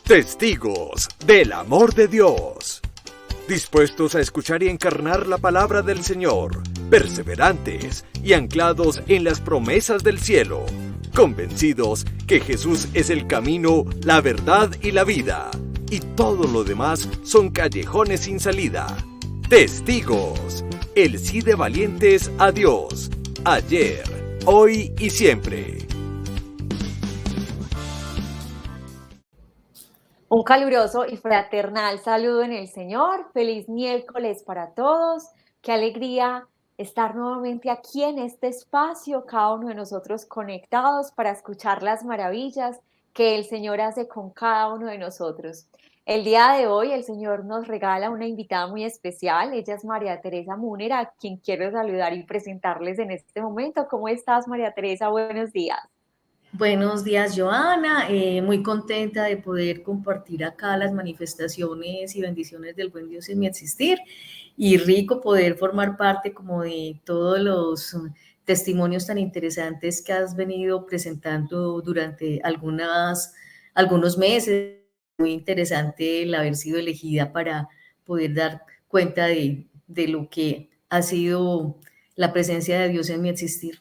Testigos del amor de Dios. Dispuestos a escuchar y encarnar la palabra del Señor, perseverantes y anclados en las promesas del cielo, convencidos que Jesús es el camino, la verdad y la vida, y todo lo demás son callejones sin salida. Testigos, el sí de valientes a Dios, ayer, hoy y siempre. Un caluroso y fraternal saludo en el Señor. Feliz miércoles para todos. Qué alegría estar nuevamente aquí en este espacio, cada uno de nosotros conectados para escuchar las maravillas que el Señor hace con cada uno de nosotros. El día de hoy el Señor nos regala una invitada muy especial. Ella es María Teresa Múnera, a quien quiero saludar y presentarles en este momento. ¿Cómo estás, María Teresa? Buenos días. Buenos días, Joana. Muy contenta de poder compartir acá las manifestaciones y bendiciones del buen Dios en mi existir y rico poder formar parte como de todos los testimonios tan interesantes que has venido presentando durante algunos meses. Muy interesante el haber sido elegida para poder dar cuenta de lo que ha sido la presencia de Dios en mi existir.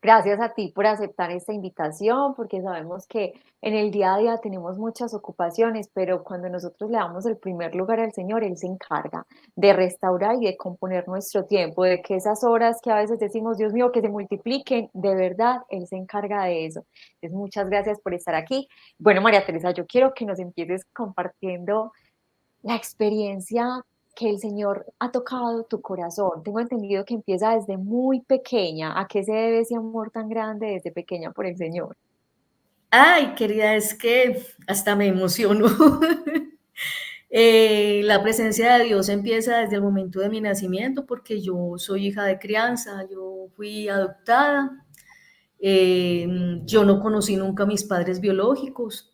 Gracias a ti por aceptar esta invitación, porque sabemos que en el día a día tenemos muchas ocupaciones, pero cuando nosotros le damos el primer lugar al Señor, Él se encarga de restaurar y de componer nuestro tiempo, de que esas horas que a veces decimos, Dios mío, que se multipliquen, de verdad, Él se encarga de eso. Entonces, muchas gracias por estar aquí. Bueno, María Teresa, yo quiero que nos empieces compartiendo la experiencia que el Señor ha tocado tu corazón. Tengo entendido que empieza desde muy pequeña. ¿A qué se debe ese amor tan grande desde pequeña por el Señor? Ay, querida, es que hasta me emociono. La presencia de Dios empieza desde el momento de mi nacimiento porque yo soy hija de crianza, yo fui adoptada, yo no conocí nunca a mis padres biológicos.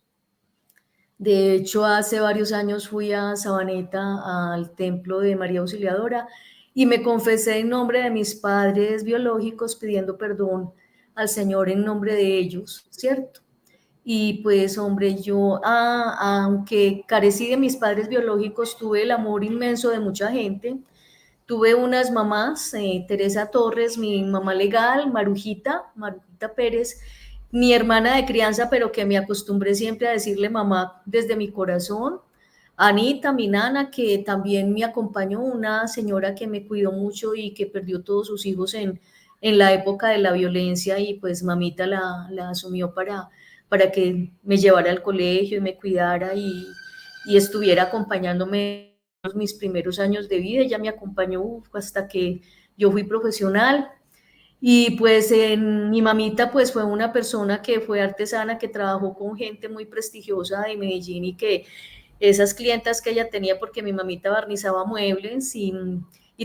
De hecho, hace varios años fui a Sabaneta, al templo de María Auxiliadora, y me confesé en nombre de mis padres biológicos pidiendo perdón al Señor en nombre de ellos, ¿cierto? Y pues, hombre, yo, aunque carecí de mis padres biológicos, tuve el amor inmenso de mucha gente. Tuve unas mamás, Teresa Torres, mi mamá legal, Marujita Pérez, mi hermana de crianza, pero que me acostumbré siempre a decirle mamá desde mi corazón. Anita, mi nana, que también me acompañó, una señora que me cuidó mucho y que perdió todos sus hijos en la época de la violencia y pues mamita la asumió para que me llevara al colegio y me cuidara y estuviera acompañándome mis primeros años de vida. Ella me acompañó hasta que yo fui profesional. Y pues mi mamita pues fue una persona que fue artesana, que trabajó con gente muy prestigiosa de Medellín y que esas clientas que ella tenía, porque mi mamita barnizaba muebles y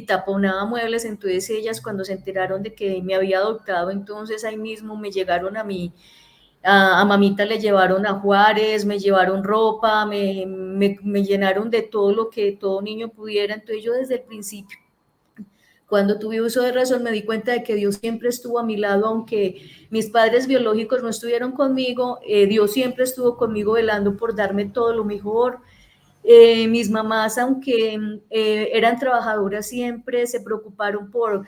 taponaba muebles, entonces ellas cuando se enteraron de que me había adoptado, entonces ahí mismo me llegaron a mí, a mamita le llevaron a Juárez, me llevaron ropa, me llenaron de todo lo que todo niño pudiera, entonces yo desde el principio, cuando tuve uso de razón, me di cuenta de que Dios siempre estuvo a mi lado, aunque mis padres biológicos no estuvieron conmigo, Dios siempre estuvo conmigo velando por darme todo lo mejor. Mis mamás, aunque eran trabajadoras siempre, se preocuparon por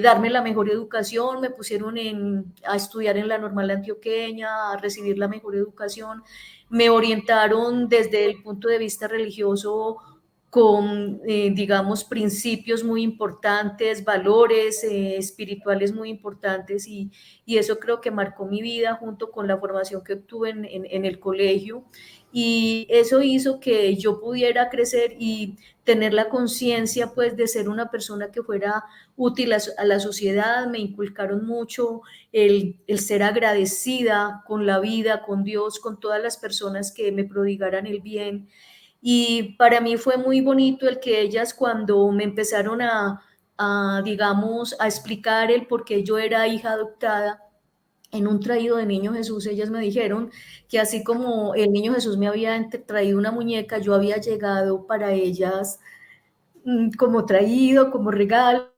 darme la mejor educación, me pusieron a estudiar en la Normal Antioqueña, a recibir la mejor educación, me orientaron desde el punto de vista religioso con, digamos, principios muy importantes, valores espirituales muy importantes y eso creo que marcó mi vida junto con la formación que obtuve en el colegio y eso hizo que yo pudiera crecer y tener la conciencia pues de ser una persona que fuera útil a la sociedad. Me inculcaron mucho el ser agradecida con la vida, con Dios, con todas las personas que me prodigaran el bien. Y para mí fue muy bonito el que ellas cuando me empezaron digamos, a explicar el por qué yo era hija adoptada, en un traído de Niño Jesús, ellas me dijeron que así como el Niño Jesús me había traído una muñeca, yo había llegado para ellas como traído, como regalo,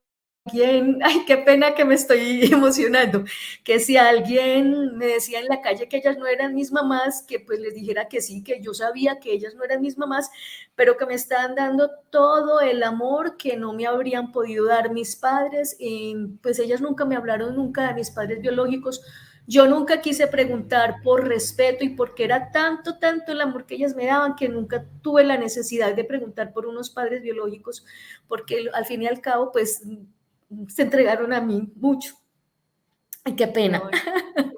alguien, ay, qué pena que me estoy emocionando, que si alguien me decía en la calle que ellas no eran mis mamás, que pues les dijera que sí, que yo sabía que ellas no eran mis mamás, pero que me estaban dando todo el amor que no me habrían podido dar mis padres, y pues ellas nunca me hablaron nunca de mis padres biológicos. Yo nunca quise preguntar por respeto y porque era tanto, tanto el amor que ellas me daban que nunca tuve la necesidad de preguntar por unos padres biológicos, porque al fin y al cabo, pues se entregaron a mí mucho. Ay, qué pena.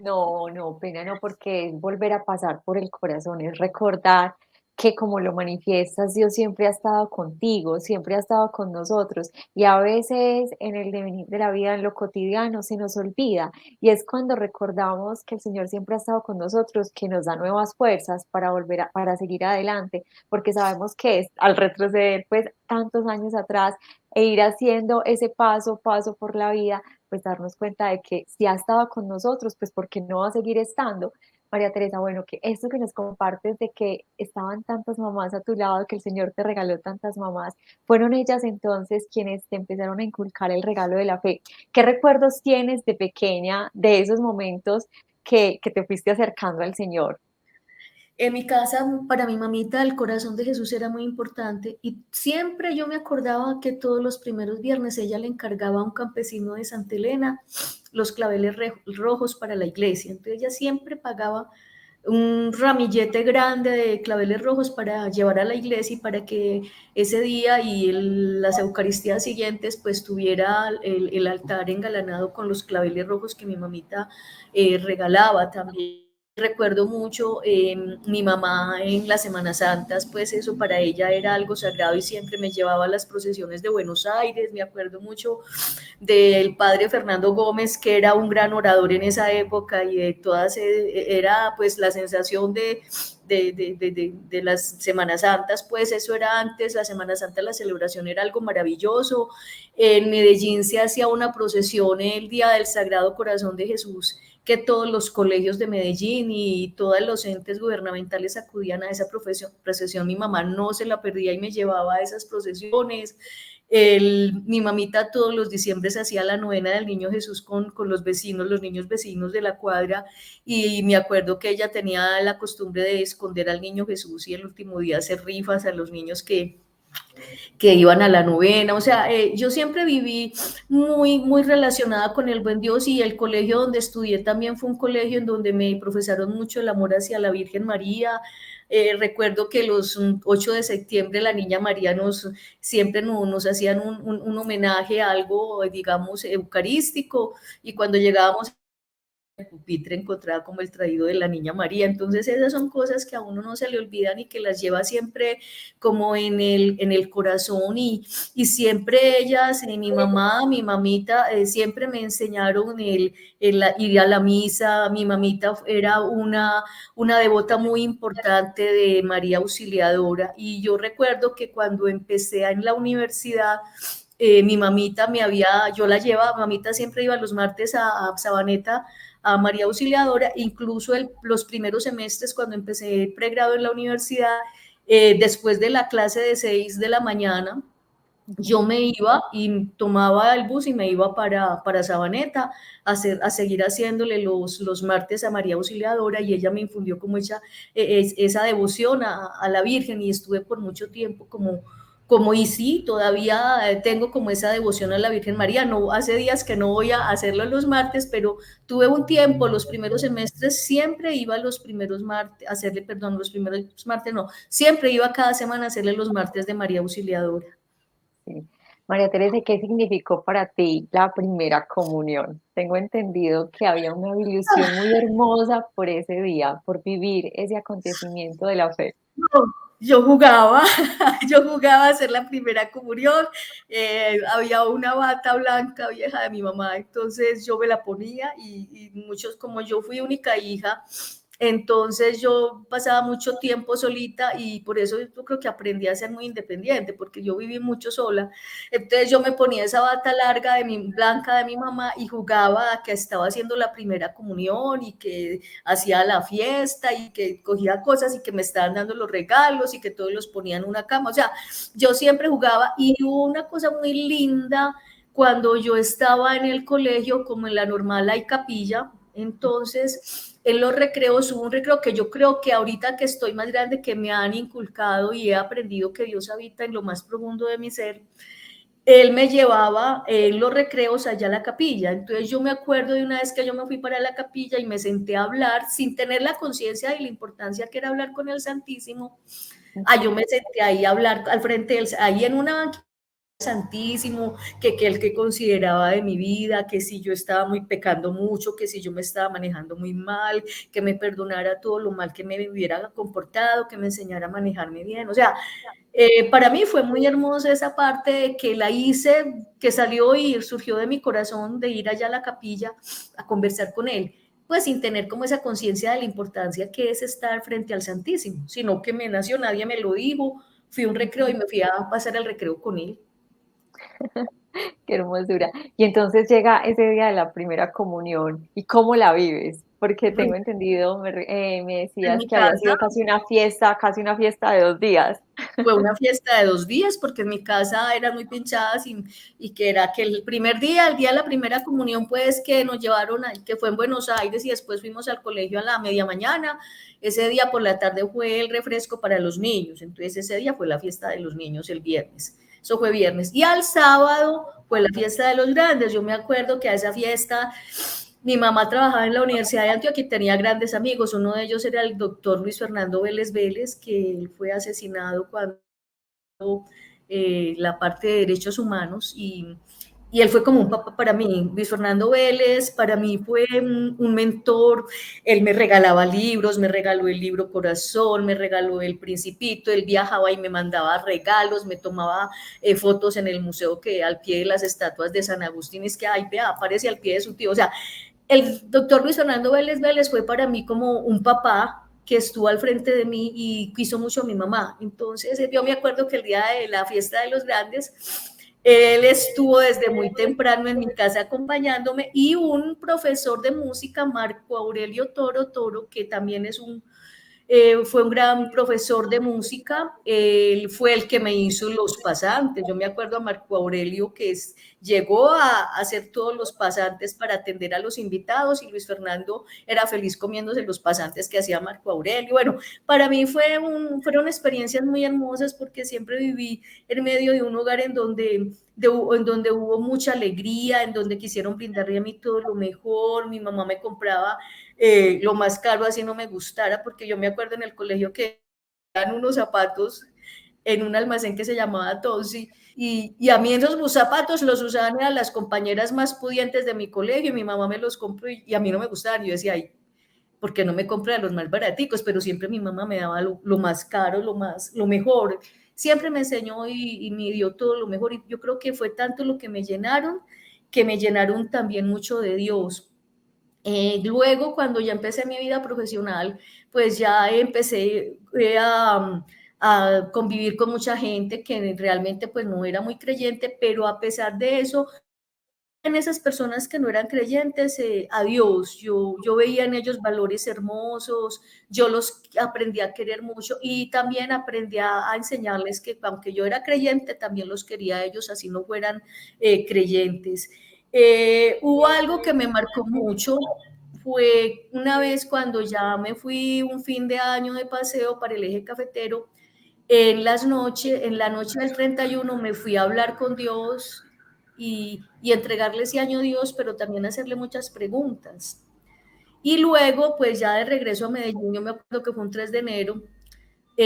No, no, no, pena no, porque es volver a pasar por el corazón, es recordar que como lo manifiestas, Dios siempre ha estado contigo, siempre ha estado con nosotros y a veces en el devenir de la vida, en lo cotidiano, se nos olvida y es cuando recordamos que el Señor siempre ha estado con nosotros, que nos da nuevas fuerzas para volver para seguir adelante, porque sabemos que es al retroceder pues tantos años atrás e ir haciendo ese paso por la vida, pues darnos cuenta de que si ha estado con nosotros, pues porque no va a seguir estando. María Teresa, bueno, que esto que nos compartes de que estaban tantas mamás a tu lado, que el Señor te regaló tantas mamás, fueron ellas entonces quienes te empezaron a inculcar el regalo de la fe. ¿Qué recuerdos tienes de pequeña de esos momentos que te fuiste acercando al Señor? En mi casa, para mi mamita, el corazón de Jesús era muy importante y siempre yo me acordaba que todos los primeros viernes ella le encargaba a un campesino de Santa Elena los claveles rojos para la iglesia. Entonces ella siempre pagaba un ramillete grande de claveles rojos para llevar a la iglesia y para que ese día y las eucaristías siguientes pues tuviera el altar engalanado con los claveles rojos que mi mamita regalaba también. Recuerdo mucho mi mamá en las Semanas Santas, pues eso para ella era algo sagrado y siempre me llevaba a las procesiones de Buenos Aires. Me acuerdo mucho del padre Fernando Gómez, que era un gran orador en esa época y de todas, era pues la sensación de las Semanas Santas, pues eso era antes, la Semana Santa, la celebración era algo maravilloso. En Medellín se hacía una procesión el Día del Sagrado Corazón de Jesús, que todos los colegios de Medellín y todos los entes gubernamentales acudían a esa procesión. Mi mamá no se la perdía y me llevaba a esas procesiones. Mi mamita todos los diciembres hacía la novena del Niño Jesús con los vecinos, los niños vecinos de la cuadra, y me acuerdo que ella tenía la costumbre de esconder al Niño Jesús y el último día hacer rifas a los niños que iban a la novena. O sea, yo siempre viví muy, muy relacionada con el buen Dios, y el colegio donde estudié también fue un colegio en donde me profesaron mucho el amor hacia la Virgen María. Recuerdo que los 8 de septiembre la Niña María siempre nos hacían un homenaje a algo, digamos, eucarístico, y cuando llegábamos pupitre encontrada como el traído de la Niña María. Entonces esas son cosas que a uno no se le olvidan y que las lleva siempre como en el corazón, y siempre ellas, mi mamá, mi mamita, siempre me enseñaron el ir a la misa. Mi mamita era una devota muy importante de María Auxiliadora, y yo recuerdo que cuando empecé en la universidad, mi mamita yo la llevaba, mamita siempre iba los martes a Sabaneta, a María Auxiliadora, incluso los primeros semestres cuando empecé el pregrado en la universidad, después de la clase de 6 de la mañana, yo me iba y tomaba el bus y me iba para Sabaneta a seguir haciéndole los martes a María Auxiliadora, y ella me infundió como esa devoción a la Virgen, y estuve por mucho tiempo y sí, todavía tengo como esa devoción a la Virgen María. No, hace días que no voy a hacerlo los martes, pero tuve un tiempo, los primeros semestres, siempre iba los primeros martes, los primeros martes no, siempre iba cada semana a hacerle los martes de María Auxiliadora. Sí. María Teresa, ¿qué significó para ti la primera comunión? Tengo entendido que había una ilusión muy hermosa por ese día, por vivir ese acontecimiento de la fe. No, yo jugaba, yo jugaba a hacer la primera comunión. Había una bata blanca vieja de mi mamá, entonces yo me la ponía, y muchos, como yo fui única hija, entonces yo pasaba mucho tiempo solita, y por eso yo creo que aprendí a ser muy independiente, porque yo viví mucho sola. Entonces yo me ponía esa bata larga blanca de mi mamá y jugaba a que estaba haciendo la primera comunión y que hacía la fiesta y que cogía cosas y que me estaban dando los regalos y que todos los ponían en una cama. O sea, yo siempre jugaba, y hubo una cosa muy linda cuando yo estaba en el colegio, como en la normal hay capilla, entonces en los recreos hubo un recreo que yo creo que ahorita que estoy más grande, que me han inculcado y he aprendido que Dios habita en lo más profundo de mi ser. Él me llevaba en los recreos allá a la capilla. Entonces yo me acuerdo de una vez que yo me fui para la capilla y me senté a hablar sin tener la conciencia de la importancia que era hablar con el Santísimo. Yo me senté ahí a hablar al frente del, ahí en una banquita Santísimo, que el que consideraba de mi vida, que si yo estaba muy pecando mucho, que si yo me estaba manejando muy mal, que me perdonara todo lo mal que me hubiera comportado, que me enseñara a manejarme bien. O sea, para mí fue muy hermosa esa parte que la hice, que salió y surgió de mi corazón de ir allá a la capilla a conversar con él, pues sin tener como esa conciencia de la importancia que es estar frente al Santísimo, sino que me nació, nadie me lo dijo, fui a un recreo y me fui a pasar el recreo con él. Qué hermosura. Y entonces llega ese día de la primera comunión. ¿Y cómo la vives? Porque tengo entendido, me En decías mi que había casa sido casi una fiesta de 2 días. fue una fiesta de 2 días, porque en mi casa eran muy pinchadas y que era que el primer día, el día de la primera comunión, pues que nos llevaron, que fue en Buenos Aires y después fuimos al colegio a la media mañana. Ese día por la tarde fue el refresco para los niños, entonces ese día fue la fiesta de los niños el viernes. Eso fue viernes. Y al sábado fue la fiesta de los grandes. Yo me acuerdo que a esa fiesta mi mamá trabajaba en la Universidad de Antioquia y tenía grandes amigos. Uno de ellos era el doctor Luis Fernando Vélez Vélez, que fue asesinado cuando la parte de derechos humanos y él fue como un papá para mí. Luis Fernando Vélez para mí fue un mentor. Él me regalaba libros, me regaló el libro Corazón, me regaló El Principito. Él viajaba y me mandaba regalos, me tomaba fotos en el museo, que al pie de las estatuas de San Agustín, es que ay, vea, aparece al pie de su tío. O sea, el doctor Luis Fernando Vélez Vélez fue para mí como un papá que estuvo al frente de mí y quiso mucho a mi mamá. Entonces yo me acuerdo que el día de la fiesta de los grandes, él estuvo desde muy temprano en mi casa acompañándome, y un profesor de música, Marco Aurelio Toro Toro, que también es fue un gran profesor de música. Él fue el que me hizo los pasantes. Yo me acuerdo a Marco Aurelio, que llegó a hacer todos los pasantes para atender a los invitados, y Luis Fernando era feliz comiéndose los pasantes que hacía Marco Aurelio. Bueno, para mí fueron experiencias muy hermosas, porque siempre viví en medio de un hogar en donde hubo mucha alegría, en donde quisieron brindarle a mí todo lo mejor. Mi mamá me compraba lo más caro así no me gustara, porque yo me acuerdo en el colegio que eran unos zapatos en un almacén que se llamaba Tonsi, y a mí esos zapatos los usaban a las compañeras más pudientes de mi colegio, y mi mamá me los compró y a mí no me gustaban. Yo decía, ay, ¿por qué no me compra los más baraticos? Pero siempre mi mamá me daba lo más caro, lo mejor. Siempre me enseñó y me dio todo lo mejor, y yo creo que fue tanto lo que me llenaron también mucho de Dios. Luego, cuando ya empecé mi vida profesional, pues ya empecé a convivir con mucha gente que realmente pues no era muy creyente, pero a pesar de eso, en esas personas que no eran creyentes, a Dios, yo veía en ellos valores hermosos, yo los aprendí a querer mucho, y también aprendí a enseñarles que aunque yo era creyente, también los quería a ellos, así no fueran creyentes. Hubo algo que me marcó mucho, fue una vez cuando ya me fui un fin de año de paseo para el eje cafetero. En la noche del 31 me fui a hablar con Dios y entregarle ese año a Dios, pero también hacerle muchas preguntas. Y luego, pues ya de regreso a Medellín, yo me acuerdo que fue un 3 de enero,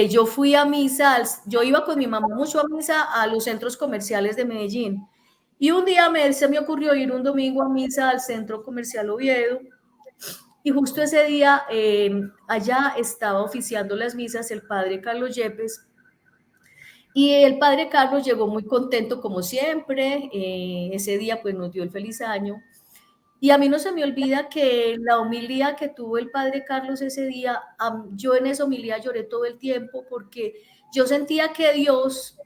yo fui a misa, yo iba con mi mamá mucho a misa a los centros comerciales de Medellín. Y un día se me ocurrió ir un domingo a misa al centro comercial Oviedo, y justo ese día allá estaba oficiando las misas el padre Carlos Yepes, y el padre Carlos llegó muy contento como siempre. Ese día pues nos dio el feliz año, y a mí no se me olvida que la homilía que tuvo el padre Carlos ese día, yo en esa homilía lloré todo el tiempo, porque yo sentía que Dios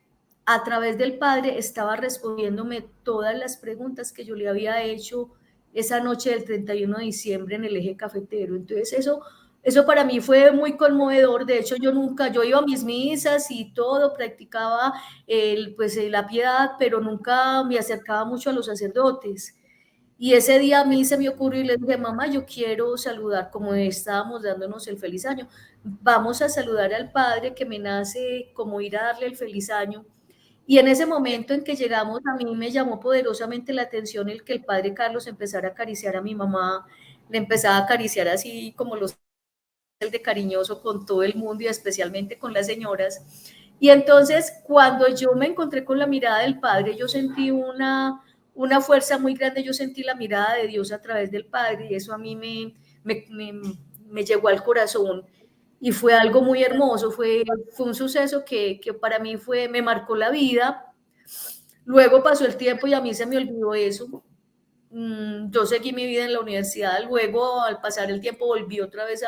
a través del padre estaba respondiéndome todas las preguntas que yo le había hecho esa noche del 31 de diciembre en el eje cafetero. Entonces eso Eso para mí fue muy conmovedor. De hecho, yo iba a mis misas y todo, practicaba la piedad, pero nunca me acercaba mucho a los sacerdotes. Y ese día a mí se me ocurrió y le dije, mamá, yo quiero saludar, como estábamos dándonos el feliz año, vamos a saludar al padre que me nace como ir a darle el feliz año. Y en ese momento en que llegamos, a mí me llamó poderosamente la atención el que el padre Carlos empezara a acariciar a mi mamá, le empezaba a acariciar así como los de cariñoso con todo el mundo y especialmente con las señoras. Y entonces cuando yo me encontré con la mirada del Padre, yo sentí una fuerza muy grande, yo sentí la mirada de Dios a través del Padre y eso a mí me llegó al corazón y fue algo muy hermoso, fue un suceso que para mí me marcó la vida. Luego pasó el tiempo y a mí se me olvidó eso. Yo seguí mi vida en la universidad, luego al pasar el tiempo volví otra vez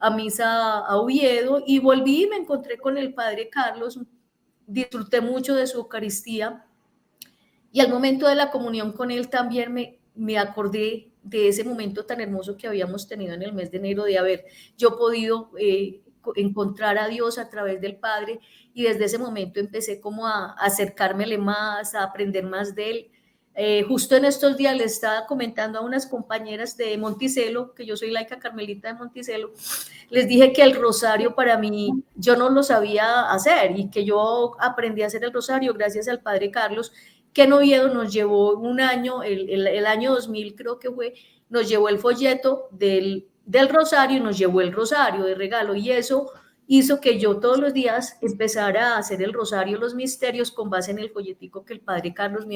a misa a Oviedo y volví y me encontré con el padre Carlos, disfruté mucho de su Eucaristía y al momento de la comunión con él también me acordé de ese momento tan hermoso que habíamos tenido en el mes de enero de haber yo podido encontrar a Dios a través del Padre y desde ese momento empecé como a acercármele más, a aprender más de él. Justo en estos días le estaba comentando a unas compañeras de Monticello, que yo soy laica carmelita de Monticello, les dije que el rosario para mí, yo no lo sabía hacer y que yo aprendí a hacer el rosario gracias al Padre Carlos, que en Oviedo nos llevó un año, el año 2000 creo que fue, nos llevó el folleto del rosario y nos llevó el rosario de regalo y eso hizo que yo todos los días empezara a hacer el rosario, los misterios con base en el folletico que el padre Carlos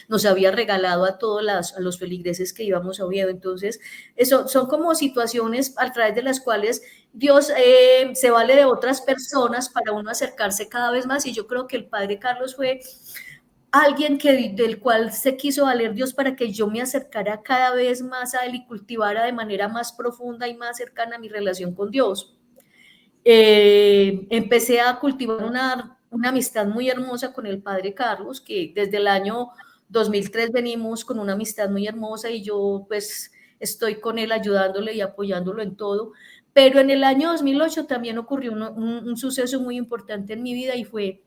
nos había regalado a todos los feligreses que íbamos a Oviedo. Entonces, eso son como situaciones a través de las cuales Dios se vale de otras personas para uno acercarse cada vez más y yo creo que el padre Carlos fue alguien del cual se quiso valer Dios para que yo me acercara cada vez más a Él y cultivara de manera más profunda y más cercana mi relación con Dios. Empecé a cultivar una amistad muy hermosa con el padre Carlos, que desde el año 2003 venimos con una amistad muy hermosa y yo pues estoy con él ayudándole y apoyándolo en todo. Pero en el año 2008 también ocurrió un suceso muy importante en mi vida y fue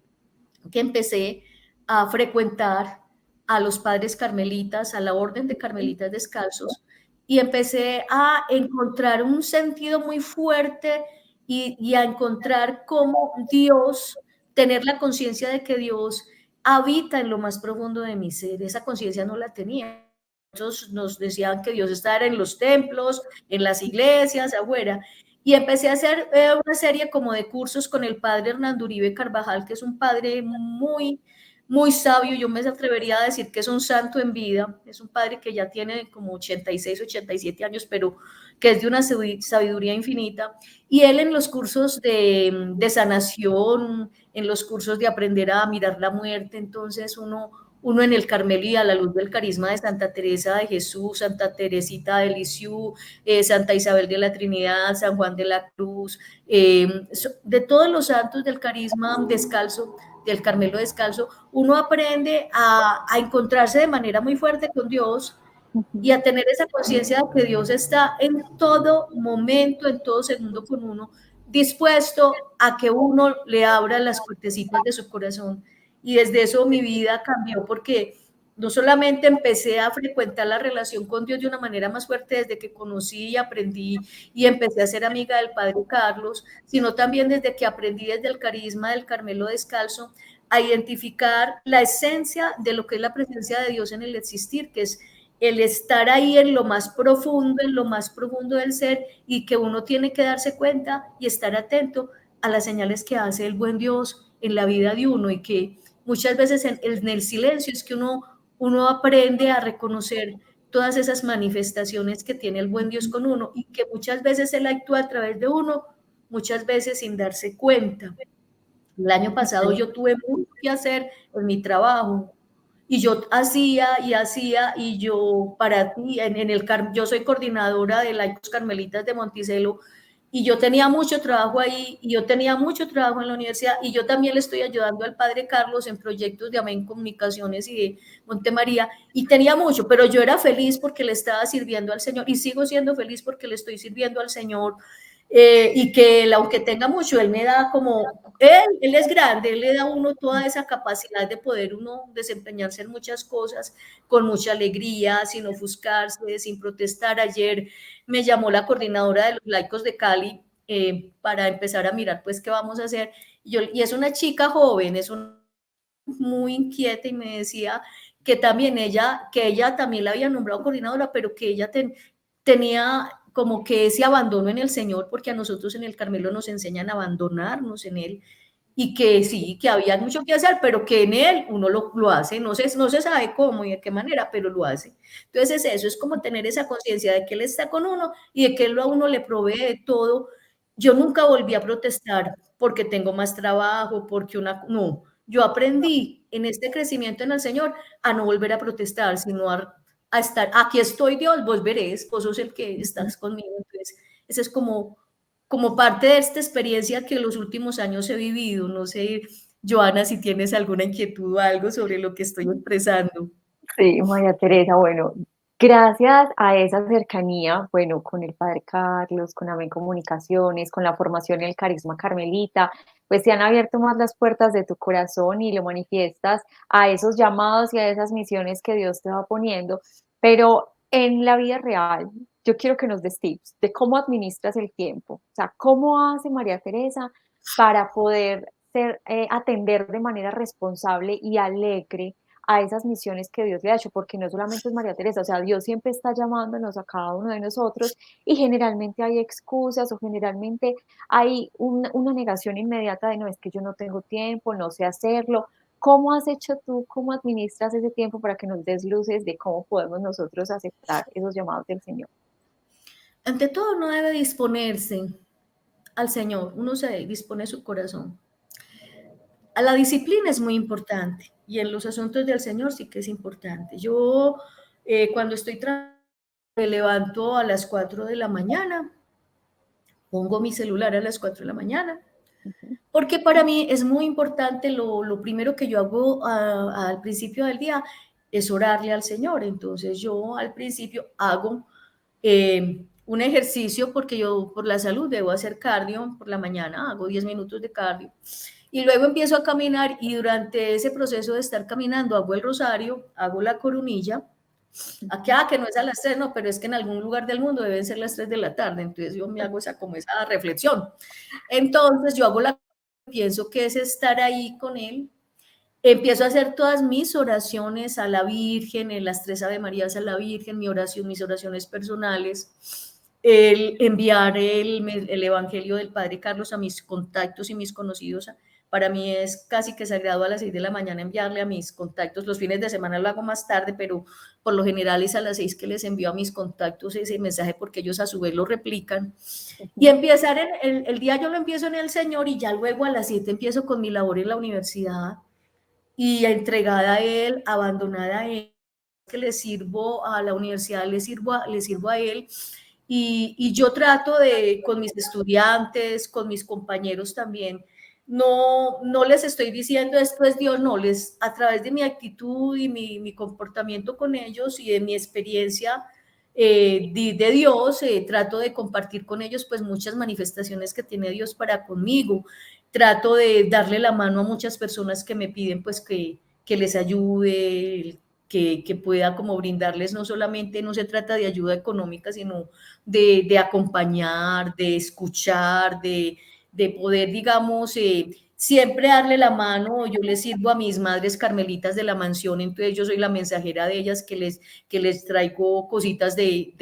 que empecé a frecuentar a los padres carmelitas, a la orden de carmelitas descalzos, y empecé a encontrar un sentido muy fuerte y a encontrar cómo Dios, tener la conciencia de que Dios habita en lo más profundo de mi ser. Esa conciencia no la tenía. Muchos nos decían que Dios estaba en los templos, en las iglesias, afuera. Y empecé a hacer una serie como de cursos con el padre Hernando Uribe Carvajal, que es un padre muy, muy sabio. Yo me atrevería a decir que es un santo en vida. Es un padre que ya tiene como 86, 87 años, pero que es de una sabiduría infinita. Y él en los cursos de sanación, en los cursos de aprender a mirar la muerte, entonces uno en el Carmelo y a la luz del carisma de Santa Teresa de Jesús, Santa Teresita de Lisieux, Santa Isabel de la Trinidad, San Juan de la Cruz, de todos los santos del carisma descalzo, del Carmelo descalzo, uno aprende a encontrarse de manera muy fuerte con Dios y a tener esa conciencia de que Dios está en todo momento, en todo segundo con uno, dispuesto a que uno le abra las puertecitas de su corazón. Y desde eso mi vida cambió porque no solamente empecé a frecuentar la relación con Dios de una manera más fuerte desde que conocí y aprendí y empecé a ser amiga del Padre Carlos, sino también desde que aprendí desde el carisma del Carmelo descalzo a identificar la esencia de lo que es la presencia de Dios en el existir, que es el estar ahí en lo más profundo del ser y que uno tiene que darse cuenta y estar atento a las señales que hace el buen Dios en la vida de uno y que muchas veces en el silencio es que uno aprende a reconocer todas esas manifestaciones que tiene el buen Dios con uno y que muchas veces Él actúa a través de uno, muchas veces sin darse cuenta. El año pasado yo tuve mucho que hacer en mi trabajo y yo hacía y yo para ti, yo soy coordinadora de laicos carmelitas de Monticello y yo tenía mucho trabajo ahí y yo tenía mucho trabajo en la universidad y yo también le estoy ayudando al padre Carlos en proyectos de Amén Comunicaciones y de Montemaría y tenía mucho, pero yo era feliz porque le estaba sirviendo al Señor y sigo siendo feliz porque le estoy sirviendo al Señor y que él, aunque tenga mucho, él me da como, él es grande, él le da a uno toda esa capacidad de poder uno desempeñarse en muchas cosas con mucha alegría, sin ofuscarse, sin protestar. Ayer me llamó la coordinadora de los laicos de Cali para empezar a mirar pues qué vamos a hacer. Y es una chica joven, es muy inquieta y me decía que también que ella también la había nombrado coordinadora, pero que ella tenía como que ese abandono en el Señor, porque a nosotros en el Carmelo nos enseñan a abandonarnos en Él, y que sí, que había mucho que hacer, pero que en Él uno lo hace, no se sabe cómo y de qué manera, pero lo hace. Entonces eso es como tener esa conciencia de que Él está con uno y de que Él a uno le provee de todo. Yo nunca volví a protestar porque tengo más trabajo, porque no, yo aprendí en este crecimiento en el Señor a no volver a protestar, sino a estar, aquí estoy Dios, vos verés, vos sos el que estás conmigo. Entonces, esa es como parte de esta experiencia que en los últimos años he vivido. No sé, Joana, si tienes alguna inquietud o algo sobre lo que estoy expresando. Sí, María Teresa, bueno, gracias a esa cercanía, bueno, con el Padre Carlos, con Amén Comunicaciones, con la formación y el carisma carmelita, pues se han abierto más las puertas de tu corazón y lo manifiestas a esos llamados y a esas misiones que Dios te va poniendo. Pero en la vida real, yo quiero que nos des tips de cómo administras el tiempo, o sea, cómo hace María Teresa para poder atender de manera responsable y alegre a esas misiones que Dios le ha hecho, porque no solamente es María Teresa, o sea, Dios siempre está llamándonos a cada uno de nosotros y generalmente hay excusas o generalmente hay una negación inmediata de no, es que yo no tengo tiempo, no sé hacerlo. ¿Cómo has hecho tú, cómo administras ese tiempo para que nos des luces de cómo podemos nosotros aceptar esos llamados del Señor? Ante todo, uno debe disponerse al Señor, uno se dispone su corazón. A la disciplina es muy importante y en los asuntos del Señor sí que es importante. Yo cuando estoy me levanto a las 4 de la mañana, pongo mi celular a las 4 de la mañana, Ujú. porque para mí es muy importante, lo primero que yo hago al principio del día es orarle al Señor. Entonces yo al principio hago un ejercicio porque yo por la salud debo hacer cardio por la mañana, hago 10 minutos de cardio y luego empiezo a caminar y durante ese proceso de estar caminando hago el rosario, hago la coronilla. Aquí, que no es a las 3, no, pero es que en algún lugar del mundo deben ser las 3 de la tarde, entonces yo me hago como esa reflexión. Entonces yo hago pienso que es estar ahí con él, empiezo a hacer todas mis oraciones a la Virgen, en las 3 Ave Marías a la Virgen, mis oraciones personales, el enviar el Evangelio del Padre Carlos a mis contactos y mis conocidos. Para mí es casi que sagrado a las 6 de la mañana enviarle a mis contactos. Los fines de semana lo hago más tarde, pero por lo general es a las 6 que les envío a mis contactos ese mensaje porque ellos a su vez lo replican. Y empezar el día yo lo empiezo en el Señor y ya luego a las 7 empiezo con mi labor en la universidad y entregada a Él, abandonada a Él, que le sirvo a la universidad, le sirvo a Él. Y yo trato de, con mis estudiantes, con mis compañeros también, no les estoy diciendo esto es Dios, no, a través de mi actitud y mi comportamiento con ellos y de mi experiencia de Dios, trato de compartir con ellos pues muchas manifestaciones que tiene Dios para conmigo. Trato de darle la mano a muchas personas que me piden pues que les ayude, que pueda como brindarles, no solamente, no se trata de ayuda económica, sino de acompañar, de escuchar, de poder, digamos, siempre darle la mano. Yo les sirvo a mis madres carmelitas de la mansión, entonces yo soy la mensajera de ellas que les traigo cositas de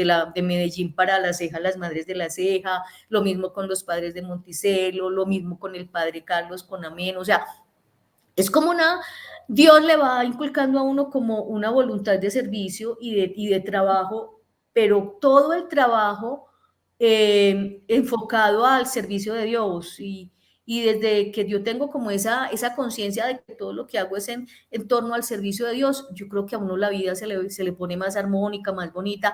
Medellín para la ceja, las madres de la ceja, lo mismo con los padres de Monticello, lo mismo con el padre Carlos, con Amén, o sea, es como Dios le va inculcando a uno como una voluntad de servicio y de trabajo, pero todo el trabajo enfocado al servicio de Dios y desde que yo tengo como esa conciencia de que todo lo que hago es en torno al servicio de Dios, yo creo que a uno la vida se le pone más armónica, más bonita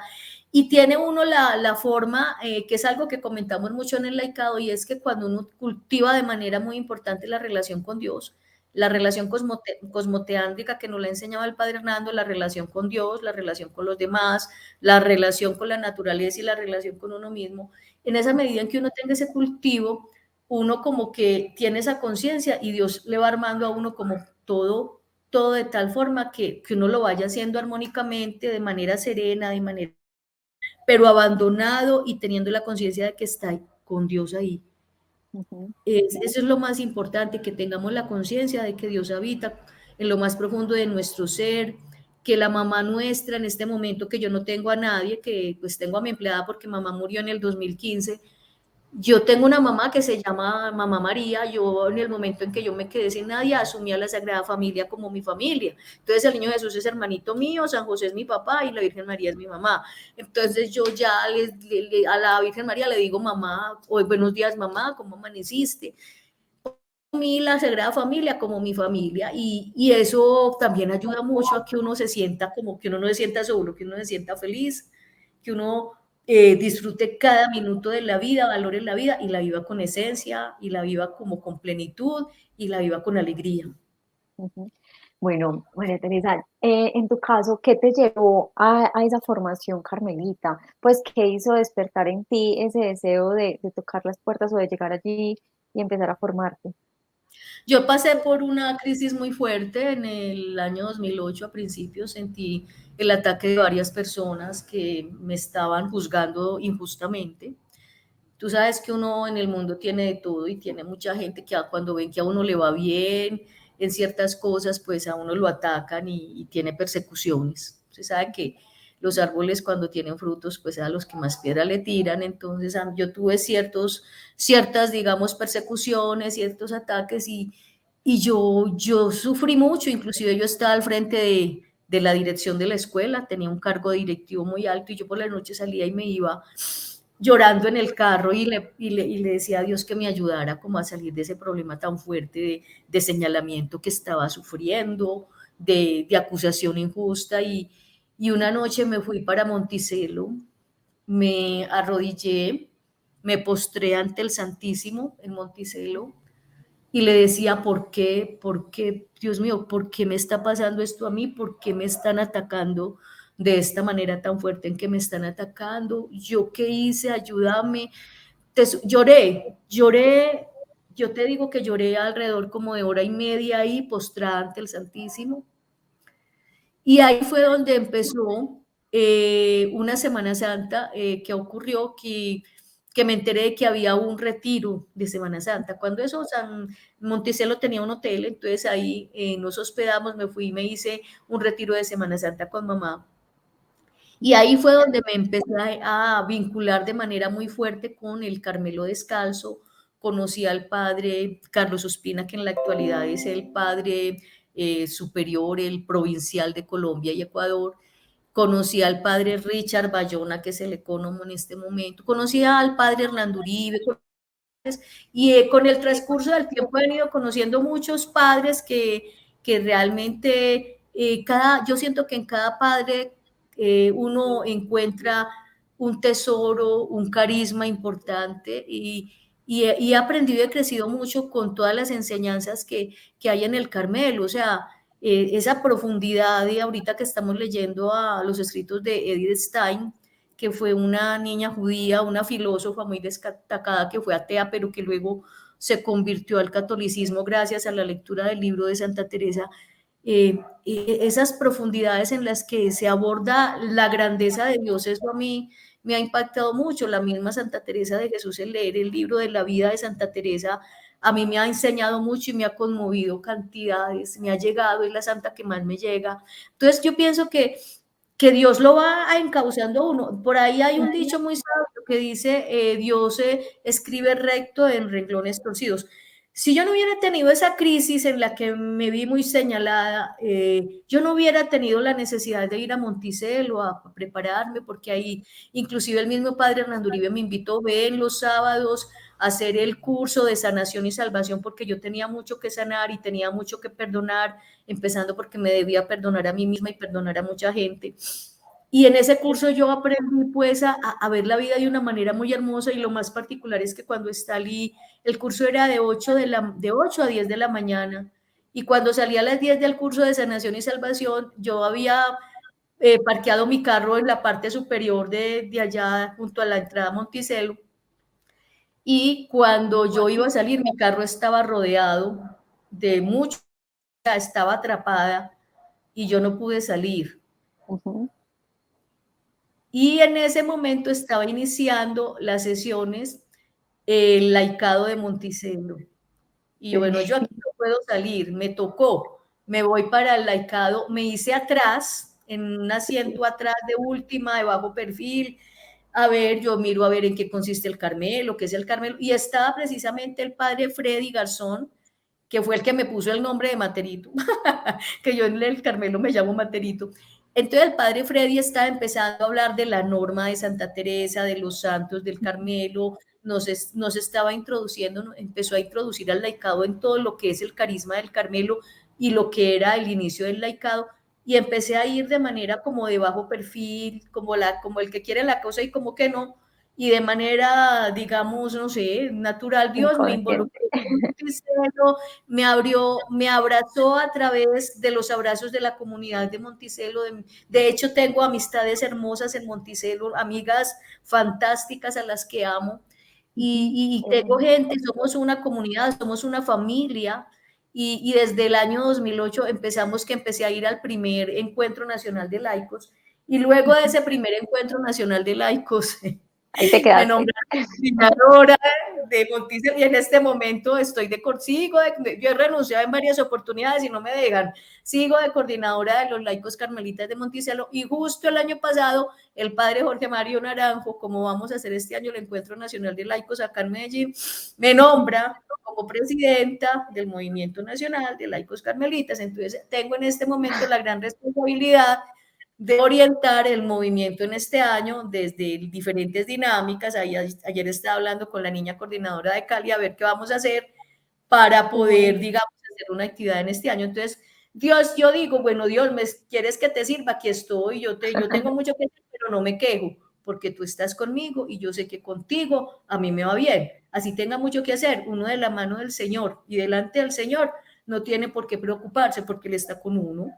y tiene uno la forma, que es algo que comentamos mucho en el laicado y es que cuando uno cultiva de manera muy importante la relación con Dios, la relación cosmoteántrica que nos la enseñaba el padre Hernando, la relación con Dios, la relación con los demás, la relación con la naturaleza y la relación con uno mismo. En esa medida en que uno tenga ese cultivo, uno como que tiene esa conciencia y Dios le va armando a uno como todo de tal forma que uno lo vaya haciendo armónicamente, de manera serena, de manera, pero abandonado y teniendo la conciencia de que está con Dios ahí. Eso es lo más importante, que tengamos la conciencia de que Dios habita en lo más profundo de nuestro ser, que la mamá nuestra en este momento, que yo no tengo a nadie, que pues tengo a mi empleada porque mamá murió en el 2015, yo tengo una mamá que se llama Mamá María. Yo en el momento en que yo me quedé sin nadie, asumí a la Sagrada Familia como mi familia. Entonces el niño Jesús es hermanito mío, San José es mi papá y la Virgen María es mi mamá. Entonces yo ya a la Virgen María le digo mamá, hoy buenos días mamá, ¿cómo amaneciste? A mí la Sagrada Familia como mi familia, y eso también ayuda mucho a que uno se sienta como que uno no se sienta solo, que uno se sienta feliz, que uno disfrute cada minuto de la vida, valore la vida y la viva con esencia y la viva como con plenitud y la viva con alegría. Bueno, María Teresa, en tu caso, ¿qué te llevó a esa formación carmelita? Pues, ¿qué hizo despertar en ti ese deseo de tocar las puertas o de llegar allí y empezar a formarte? Yo pasé por una crisis muy fuerte en el año 2008, a principios sentí el ataque de varias personas que me estaban juzgando injustamente. Tú sabes que uno en el mundo tiene de todo y tiene mucha gente que cuando ven que a uno le va bien en ciertas cosas, pues a uno lo atacan y tiene persecuciones. Se sabe que los árboles cuando tienen frutos, pues a los que más piedra le tiran. Entonces yo tuve ciertas, digamos, persecuciones, ciertos ataques y yo sufrí mucho. Inclusive yo estaba al frente de la dirección de la escuela, tenía un cargo directivo muy alto y yo por la noche salía y me iba llorando en el carro y le decía a Dios que me ayudara como a salir de ese problema tan fuerte de señalamiento que estaba sufriendo, de acusación injusta. Y una noche me fui para Monticello, me arrodillé, me postré ante el Santísimo en Monticello y le decía, por qué, Dios mío, por qué me está pasando esto a mí? ¿Por qué me están atacando de esta manera tan fuerte en que me están atacando? ¿Yo qué hice? Ayúdame. Lloré, yo te digo que lloré alrededor como de hora y media ahí postrada ante el Santísimo. Y ahí fue donde empezó una Semana Santa que ocurrió, que me enteré de que había un retiro de Semana Santa. Cuando eso, Monticello tenía un hotel, entonces ahí nos hospedamos, me fui y me hice un retiro de Semana Santa con mamá. Y ahí fue donde me empecé a vincular de manera muy fuerte con el Carmelo Descalzo. Conocí al padre Carlos Ospina, que en la actualidad es el padre superior, el provincial de Colombia y Ecuador. Conocí al padre Richard Bayona, que es el ecónomo en este momento. Conocí al padre Hernando Uribe. Y con el transcurso del tiempo he venido conociendo muchos padres que realmente, yo siento que en cada padre uno encuentra un tesoro, un carisma importante y he aprendido y he crecido mucho con todas las enseñanzas que hay en el Carmelo. O sea, esa profundidad, y ahorita que estamos leyendo a los escritos de Edith Stein, que fue una niña judía, una filósofa muy destacada, que fue atea, pero que luego se convirtió al catolicismo gracias a la lectura del libro de Santa Teresa. Esas profundidades en las que se aborda la grandeza de Dios, eso a mí me ha impactado mucho. La misma Santa Teresa de Jesús, el leer el libro de la vida de Santa Teresa, a mí me ha enseñado mucho y me ha conmovido cantidades, me ha llegado, es la santa que más me llega. Entonces yo pienso que Dios lo va encauzando a uno. Por ahí hay un dicho muy sabio que dice, Dios escribe recto en renglones torcidos. Si yo no hubiera tenido esa crisis en la que me vi muy señalada, yo no hubiera tenido la necesidad de ir a Monticello a prepararme, porque ahí inclusive el mismo padre Hernando Uribe me invitó, ven los sábados a hacer el curso de sanación y salvación, porque yo tenía mucho que sanar y tenía mucho que perdonar, empezando porque me debía perdonar a mí misma y perdonar a mucha gente. Y en ese curso yo aprendí pues a ver la vida de una manera muy hermosa, y lo más particular es que cuando salí, el curso era de 8 a 10 de la mañana, Y cuando salí a las 10 del curso de sanación y salvación, yo había parqueado mi carro en la parte superior de allá, junto a la entrada a Monticello, y cuando yo iba a salir, mi carro estaba rodeado de mucho, estaba atrapada y yo no pude salir. Ujú. Y en ese momento estaba iniciando las sesiones el laicado de Monticello. Y yo, bueno, yo aquí no puedo salir, me tocó, me voy para el laicado, me hice atrás, en un asiento atrás de última, de bajo perfil, a ver, yo miro a ver en qué consiste el Carmelo, qué es el Carmelo, y estaba precisamente el padre Freddy Garzón, que fue el que me puso el nombre de Materito, que yo en el Carmelo me llamo Materito. Entonces el padre Freddy está empezando a hablar de la norma de Santa Teresa, de los santos del Carmelo, nos estaba introduciendo, empezó a introducir al laicado en todo lo que es el carisma del Carmelo y lo que era el inicio del laicado, y empecé a ir de manera como de bajo perfil, como el que quiere la cosa y como que no, y de manera, digamos, no sé, natural, Dios me Inconsciente. involucró con Monticello, me abrazó a través de los abrazos de la comunidad de Monticello. De hecho, tengo amistades hermosas en Monticello, amigas fantásticas a las que amo. Y tengo gente, somos una comunidad, somos una familia. Y desde el año 2008 empecé a ir al primer encuentro nacional de laicos. Y luego de ese primer encuentro nacional de laicos, Ahí te me quedaste. nombraron coordinadora de Monticello y en este momento estoy yo he renunciado en varias oportunidades y no me dejan, sigo de coordinadora de los laicos carmelitas de Monticello y justo el año pasado el padre Jorge Mario Naranjo, como vamos a hacer este año el Encuentro Nacional de Laicos acá en Medellín, me nombra como presidenta del Movimiento Nacional de Laicos Carmelitas, entonces tengo en este momento la gran responsabilidad de orientar el movimiento en este año desde diferentes dinámicas. Ayer estaba hablando con la niña coordinadora de Cali a ver qué vamos a hacer para poder, digamos, hacer una actividad en este año. Entonces, Dios, yo digo, bueno, Dios, ¿me quieres que te sirva? Aquí estoy, yo tengo mucho que hacer, pero no me quejo, porque tú estás conmigo y yo sé que contigo a mí me va bien. Así tenga mucho que hacer, uno de la mano del Señor y delante del Señor no tiene por qué preocuparse porque Él está con uno.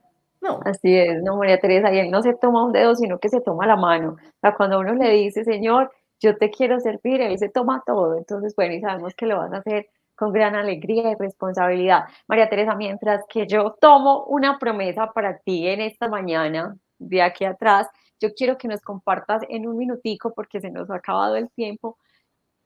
No. Así es, no, María Teresa, y él no se toma un dedo, sino que se toma la mano. O sea, cuando uno le dice, Señor, yo te quiero servir, él se toma todo. Entonces, bueno, y sabemos que lo vas a hacer con gran alegría y responsabilidad. María Teresa, mientras que yo tomo una promesa para ti en esta mañana, de aquí atrás, yo quiero que nos compartas en un minutico, porque se nos ha acabado el tiempo,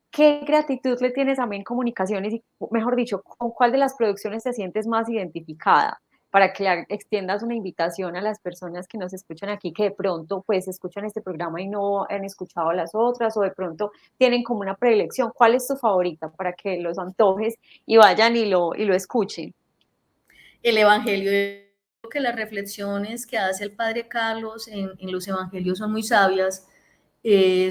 ¿qué gratitud le tienes a Men Comunicaciones y, mejor dicho, con cuál de las producciones te sientes más identificada? Para que le extiendas una invitación a las personas que nos escuchan aquí, que de pronto pues escuchan este programa y no han escuchado las otras, o de pronto tienen como una predilección. ¿Cuál es tu favorita para que los antojes y vayan y lo escuchen? El Evangelio. Creo que las reflexiones que hace el Padre Carlos en los Evangelios son muy sabias,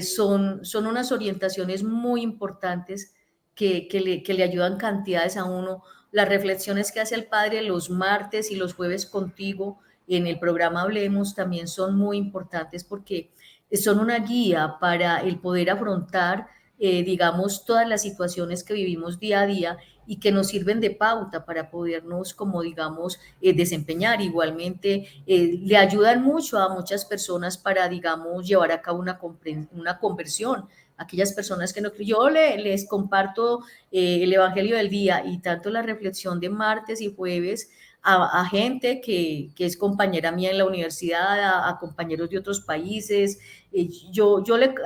son unas orientaciones muy importantes que le ayudan cantidades a uno. Las reflexiones que hace el Padre los martes y los jueves contigo en el programa Hablemos también son muy importantes porque son una guía para el poder afrontar, digamos, todas las situaciones que vivimos día a día y que nos sirven de pauta para podernos, como digamos, desempeñar. Igualmente, le ayudan mucho a muchas personas para, digamos, llevar a cabo una conversión. Aquellas personas que no, yo les comparto el Evangelio del día y tanto la reflexión de martes y jueves a gente que es compañera mía en la universidad, a compañeros de otros países.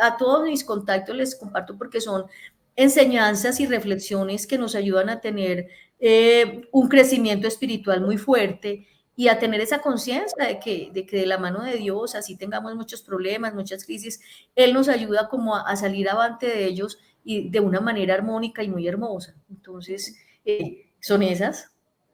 A todos mis contactos les comparto porque son enseñanzas y reflexiones que nos ayudan a tener un crecimiento espiritual muy fuerte y a tener esa conciencia de que de la mano de Dios, así tengamos muchos problemas, muchas crisis, Él nos ayuda como a salir avante de ellos y de una manera armónica y muy hermosa. Entonces, son esas.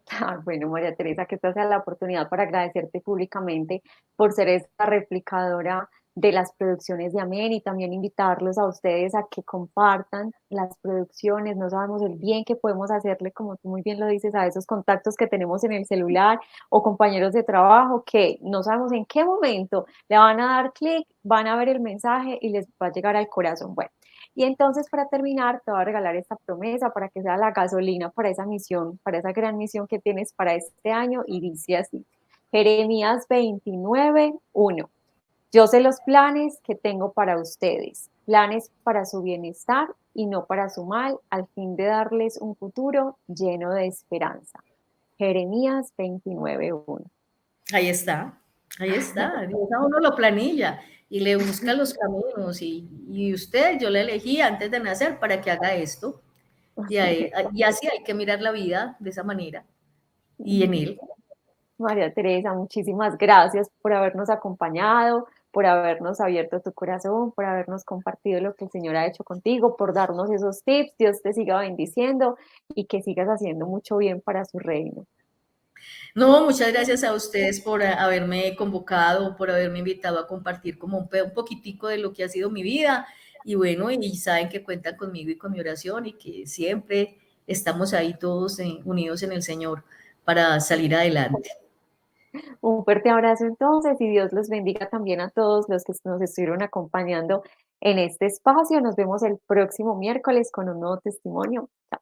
Ah, bueno, María Teresa, que esta sea la oportunidad para agradecerte públicamente por ser esta replicadora de las producciones de Amén y también invitarlos a ustedes a que compartan las producciones. No sabemos el bien que podemos hacerle, como tú muy bien lo dices, a esos contactos que tenemos en el celular o compañeros de trabajo que no sabemos en qué momento le van a dar clic, van a ver el mensaje y les va a llegar al corazón. Bueno, Y entonces, para terminar, te voy a regalar esta promesa para que sea la gasolina para esa misión, para esa gran misión que tienes para este año. Y dice así, Jeremías 29:1. Yo sé los planes que tengo para ustedes, planes para su bienestar y no para su mal, al fin de darles un futuro lleno de esperanza. Jeremías 29:1. Ahí está, Dios a uno lo planilla y le busca los caminos y usted, yo le elegí antes de nacer para que haga esto y así hay que mirar la vida de esa manera y en él. María Teresa, muchísimas gracias por habernos acompañado, por habernos abierto tu corazón, por habernos compartido lo que el Señor ha hecho contigo, por darnos esos tips. Dios te siga bendiciendo y que sigas haciendo mucho bien para su reino. No, muchas gracias a ustedes por haberme convocado, por haberme invitado a compartir como un poquitico de lo que ha sido mi vida. Y bueno, y saben que cuentan conmigo y con mi oración y que siempre estamos ahí todos unidos en el Señor para salir adelante. Un fuerte abrazo entonces y Dios los bendiga también a todos los que nos estuvieron acompañando en este espacio. Nos vemos el próximo miércoles con un nuevo testimonio. Chao.